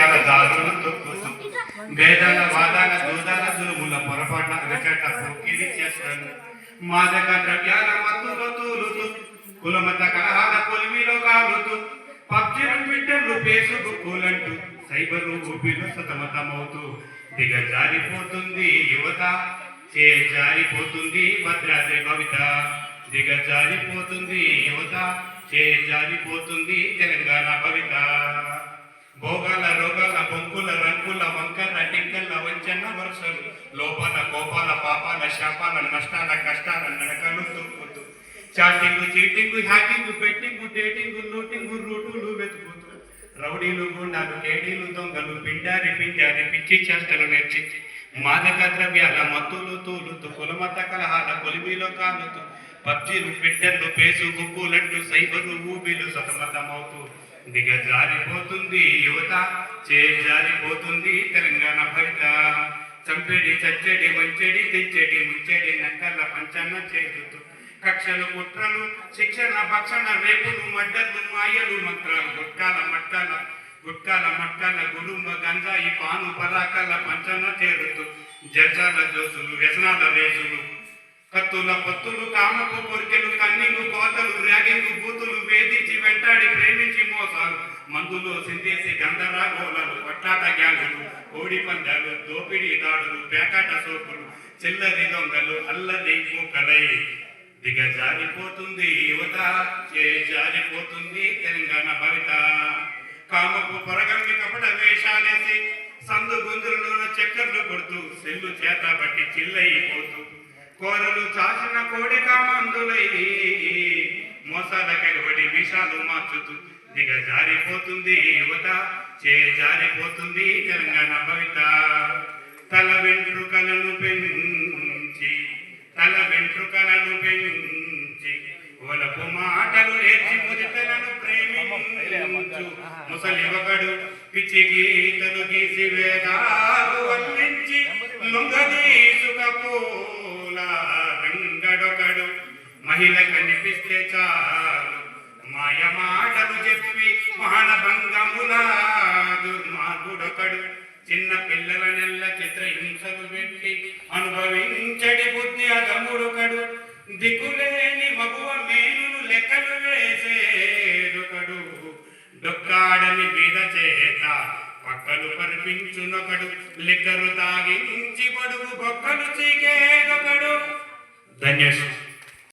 దేశాల దారులు తొక్కుతూ వేదాల వాదాల దూదాల దురుముల పొరపాట్ల అరచట పోకిరి చేస్తాను మాదక ద్రవ్యాల మత్తులో తూలుతూ కులమత కలహాల కొలిమిలో కాలుతూ పబ్జిలు ట్విట్టర్లు ఫేస్బుక్కులంటూ సైబరు ఊపిలు సతమతమవుతూ దిగజారిపోతుంది యువత చేజారిపోతుంది భద్రాద్రి భవిత దిగజారిపోతుంది యువత చేజారిపోతుంది తెలంగాణ భవిత భోగాల రోగాల బొంకుల రంగుల వంకర టింకల వంచన వరుసలు లోపాల కోపాల పాపాల శాపాల నష్టాల కష్టాల నడకలు తొక్కుతూ chatting cheating hacking betting dating looting రూటులు వెతుకుతూ రౌడీలు గుండాలు కేడీలు దొంగలు పిండారి పిచ్చి చేష్టలు నేర్చి మాదక ద్రవ్యాల మత్తులు తూలుతూ కులమత కలహాల కొలిమిలో కాలుతూ పబ్జీలు ట్విట్టర్లు ఫేస్బుక్కులంటూ సైబరు ఊబిలు సతమతమవుతూ దిగజారిపోతుంది యువత చేజారిపోతుంది తెలంగాణ భవిత చంపెడి చచ్చెడి వంచెడి తెచ్చెడి ముంచెడి నక్కల పంచన్న చేరుతూ కక్షలు కుట్రలు శిక్షణ భక్షణ రేపులు మడ్డలు మాయలు మంత్రాలు గుట్కాల మట్కాల గుడుంబ గంజాయి పాను పరాకల పంచన చేరుతూ జర్జాల జోసులు వ్యసనాల రేసులు కత్తుల పత్తులు కామపు కొరికెలు కన్నింగు కోతలు ర్యాగింగు బూతులు వేధించి వెంటాడి ప్రేమించి మోసాలు మందులో సిందేసి గంధరాగోళాలు కొట్లాట గ్యాంగులు కోడి పందాలు దోపిడీ దాడులు పేకాట సోపులు చిల్లరి దొంగలు అల్లరి మూకలై దిగజారిపోతుంది యువత చేజారిపోతుంది తెలంగాణ భవిత కామపు పొరగమ్మి కపట వేషాలేసి సందు గుందులలోన చక్కర్లు కొడుతూ సెల్లు చేత బట్టి చిల్లయిపోతూ కోరలు చాసిన కోడి కామందులై మోసాల కెగబడి విషాలు మార్చుతూ దిగజారిపోతుంది యువత చేజారిపోతుంది తెలంగాణ భవిత తల వెంట్రుకలను పెంచి ఒలపు మాటలు నేర్చి ముదితలను ప్రేమించు ముసలి ఒకడు పిచ్చి గీతలు గీసి వేదాలు వల్లించి లొంగదీసుకపోల రంగడొకడు మహిళ కనిపిస్తే చాలు మాయ మాటలు చెప్పి మానభంగముల దుర్మార్గుడొకడు చిన్న పిల్లల నెల్ల చిత్రహింసలు పెట్టి అనుభవించడి బుద్ధి అదముడొకడు దిక్కులేని మగువ మేనును లెక్కలు వేసేదొకడు డొక్కాడని మీద చేత పక్కలు పరిపించునొకడు లిక్కరు తాగించి పొడుగు బొక్కలు చీకేదొకడు. ధన్యవాదాలు.